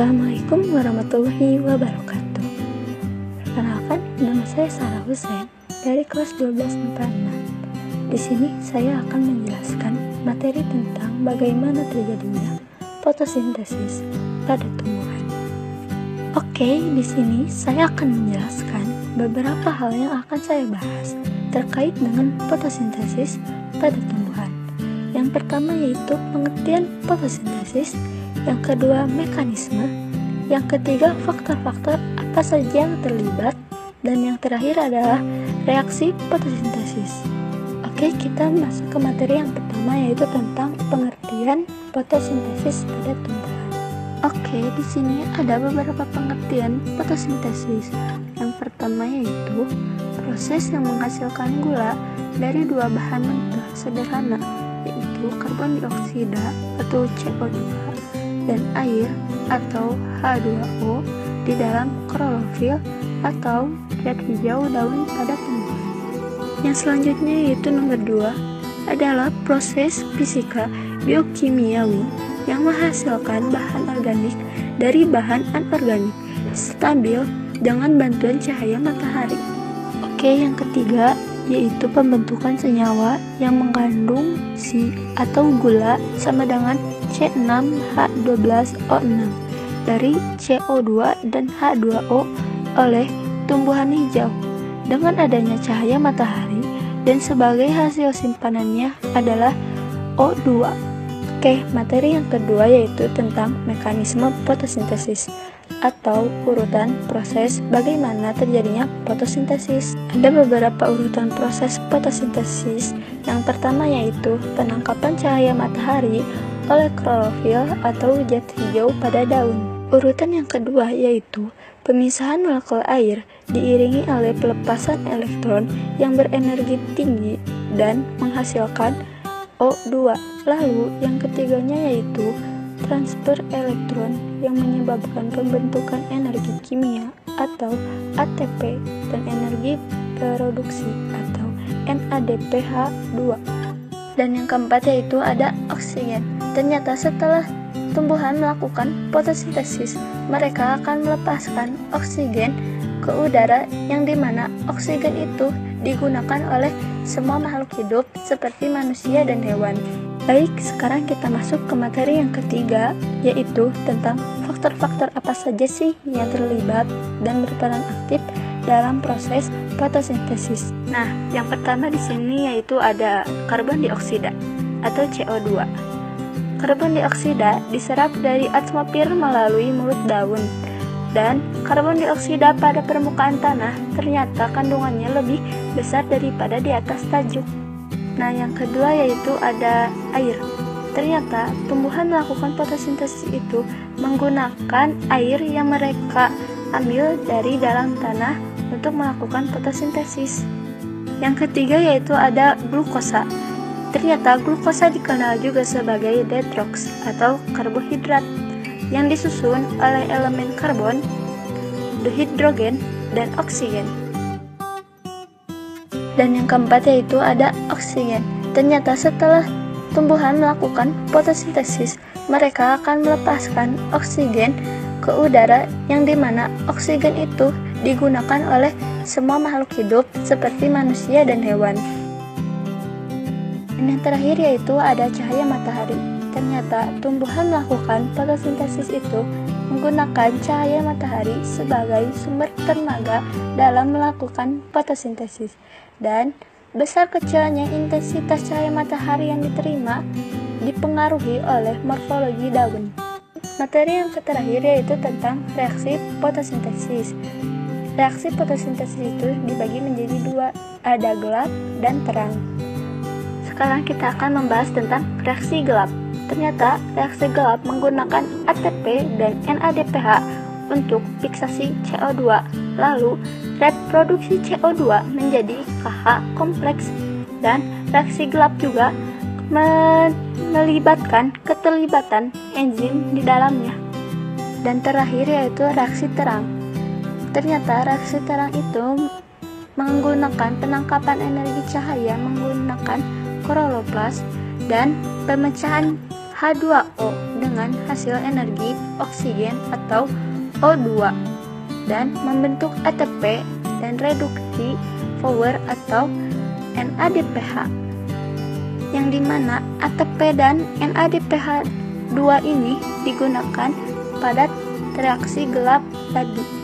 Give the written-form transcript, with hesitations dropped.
Assalamualaikum warahmatullahi wabarakatuh. Perkenalkan, nama saya Sarah Hussein dari kelas 12 MIPA 6. Di sini saya akan menjelaskan materi tentang bagaimana terjadinya fotosintesis pada tumbuhan. Oke, di sini saya akan menjelaskan beberapa hal yang akan saya bahas terkait dengan fotosintesis pada tumbuhan. Yang pertama yaitu pengertian fotosintesis, yang kedua mekanisme, yang ketiga faktor-faktor apa saja yang terlibat, dan yang terakhir adalah reaksi fotosintesis. Oke, kita masuk ke materi yang pertama yaitu tentang pengertian fotosintesis pada tumbuhan. Oke, di sini ada beberapa pengertian fotosintesis. Yang pertama yaitu proses yang menghasilkan gula dari dua bahan mentah sederhana, yaitu karbon dioksida atau CO2 dan air atau H2O di dalam klorofil atau zat hijau daun pada tumbuhan. Yang selanjutnya yaitu nomor 2 adalah proses fisika biokimiawi yang menghasilkan bahan organik dari bahan anorganik stabil dengan bantuan cahaya matahari. Oke, yang ketiga yaitu pembentukan senyawa yang mengandung Si atau gula sama dengan C6H12O6 dari CO2 dan H2O oleh tumbuhan hijau dengan adanya cahaya matahari, dan sebagai hasil simpanannya adalah O2. Oke, materi yang kedua yaitu tentang mekanisme fotosintesis atau urutan proses bagaimana terjadinya fotosintesis. Ada beberapa urutan proses fotosintesis. Yang pertama yaitu penangkapan cahaya matahari oleh klorofil atau zat hijau pada daun. Urutan yang kedua yaitu pemisahan molekul air diiringi oleh pelepasan elektron yang berenergi tinggi dan menghasilkan O2. Lalu yang ketiganya yaitu transfer elektron yang menyebabkan pembentukan energi kimia atau ATP dan energi produksi atau NADPH2. Dan yang keempat yaitu ada oksigen. Ternyata setelah tumbuhan melakukan fotosintesis, mereka akan melepaskan oksigen ke udara, yang dimana oksigen itu digunakan oleh semua makhluk hidup seperti manusia dan hewan. Baik, sekarang kita masuk ke materi yang ketiga, yaitu tentang faktor-faktor apa saja sih yang terlibat dan berperan aktif dalam proses fotosintesis. Nah, yang pertama di sini yaitu ada karbon dioksida atau CO2. Karbon dioksida diserap dari atmosfer melalui mulut daun, dan karbon dioksida pada permukaan tanah ternyata kandungannya lebih besar daripada di atas tajuk. Nah, yang kedua yaitu ada air. Ternyata tumbuhan melakukan fotosintesis itu menggunakan air yang mereka ambil dari dalam tanah untuk melakukan fotosintesis. Yang ketiga yaitu ada glukosa. Ternyata glukosa dikenal juga sebagai detrox atau karbohidrat yang disusun oleh elemen karbon, dihidrogen, dan oksigen. Dan yang keempat yaitu ada oksigen. Ternyata setelah tumbuhan melakukan fotosintesis, mereka akan melepaskan oksigen ke udara, yang dimana oksigen itu digunakan oleh semua makhluk hidup seperti manusia dan hewan. Dan yang terakhir yaitu ada cahaya matahari. Ternyata tumbuhan melakukan fotosintesis itu menggunakan cahaya matahari sebagai sumber tenaga dalam melakukan fotosintesis, dan besar kecilnya intensitas cahaya matahari yang diterima dipengaruhi oleh morfologi daun. Materi yang terakhir yaitu tentang reaksi fotosintesis. Reaksi fotosintesis itu dibagi menjadi dua, ada gelap dan terang. Sekarang kita akan membahas tentang reaksi gelap. Ternyata reaksi gelap menggunakan ATP dan NADPH untuk fiksasi CO2. Lalu reproduksi CO2 menjadi KH kompleks, dan reaksi gelap juga melibatkan keterlibatan enzim di dalamnya. Dan terakhir yaitu reaksi terang. Ternyata reaksi terang itu menggunakan penangkapan energi cahaya menggunakan kloroplast dan pemecahan H2O dengan hasil energi oksigen atau O2 dan membentuk ATP dan reduksi power atau NADPH, yang dimana ATP dan NADPH2 ini digunakan pada reaksi gelap tadi.